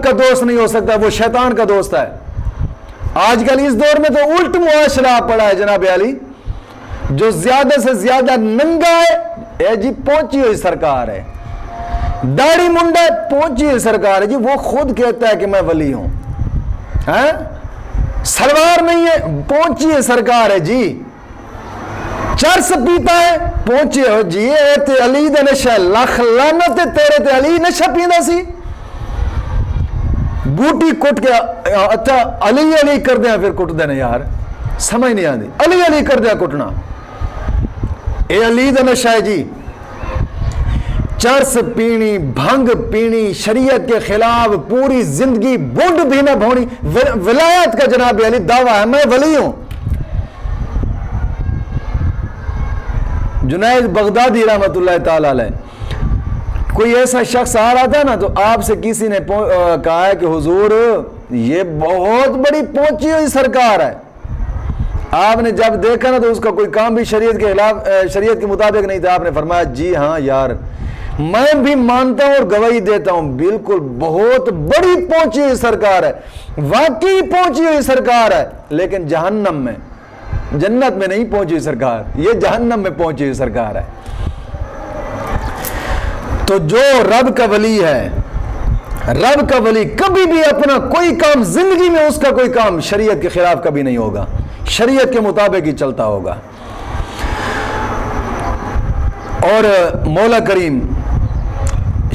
کا دوست نہیں ہو سکتا، وہ شیطان کا دوست ہے۔ آج کل اس دور میں تو الٹ معاشرہ پڑا ہے جناب علی، جو زیادہ سے زیادہ ننگا ہے اے جی پہنچی ہوئی سرکار ہے، داڑھی منڈا پہنچی ہوئی سرکار ہے جی، وہ خود کہتا ہے کہ میں ولی ہوں، سلوار نہیں ہے پہنچی ہوئی سرکار ہے جی، چرس پیتا ہے پہنچے ہو جی، اے تے علی دے نشہ لکھ لعنت تیرے تے علی نشہ پیندا سی، بوٹی کٹ کے اچھا علی علی کر دیا پھر کٹ دینا یار، سمجھ نہیں آتی، علی علی کر دیا کٹنا، اے علی دا نشہ ہے جی، چرس پینی، بھنگ پینی، شریعت کے خلاف پوری زندگی بونڈ بھی نہ بھونی، ولایت کا جناب علی دعویٰ ہے میں ولی ہوں۔ جنید بغدادی رحمت اللہ تعالی علیہ، کوئی ایسا شخص آ رہا تھا نا تو آپ سے کسی نے کہا ہے کہ حضور یہ بہت بڑی پہنچی ہوئی سرکار ہے، آپ نے جب دیکھا نا تو اس کا کوئی کام بھی شریعت کے خلاف، شریعت کے مطابق نہیں تھا، آپ نے فرمایا جی ہاں یار میں بھی مانتا ہوں اور گواہی دیتا ہوں، بالکل بہت بڑی پہنچی ہوئی سرکار ہے، واقعی پہنچی ہوئی سرکار ہے، لیکن جہنم میں، جنت میں نہیں پہنچی ہوئی سرکار، یہ جہنم میں پہنچی ہوئی سرکار ہے۔ تو جو رب کا ولی ہے، رب کا ولی کبھی بھی اپنا کوئی کام زندگی میں اس کا کوئی کام شریعت کے خلاف کبھی نہیں ہوگا، شریعت کے مطابق ہی چلتا ہوگا۔ اور مولا کریم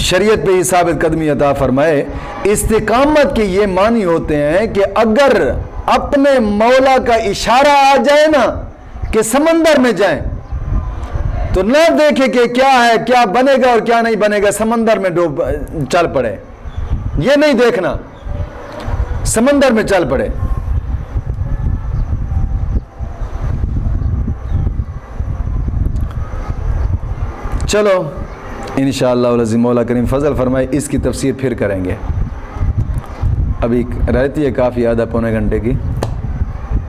شریعت پہ ہی ثابت قدمی عطا فرمائے۔ استقامت کے یہ معنی ہوتے ہیں کہ اگر اپنے مولا کا اشارہ آ جائے نا کہ سمندر میں جائیں تو نہ دیکھے کہ کیا ہے، کیا بنے گا اور کیا نہیں بنے گا، سمندر میں ڈوب چل پڑے، یہ نہیں دیکھنا، سمندر میں چل پڑے۔ چلو انشاءاللہ العظیم مولا کریم فضل فرمائے اس کی تفسیر پھر کریں گے، ابھی رہتی ہے کافی آدھا پونے گھنٹے کی۔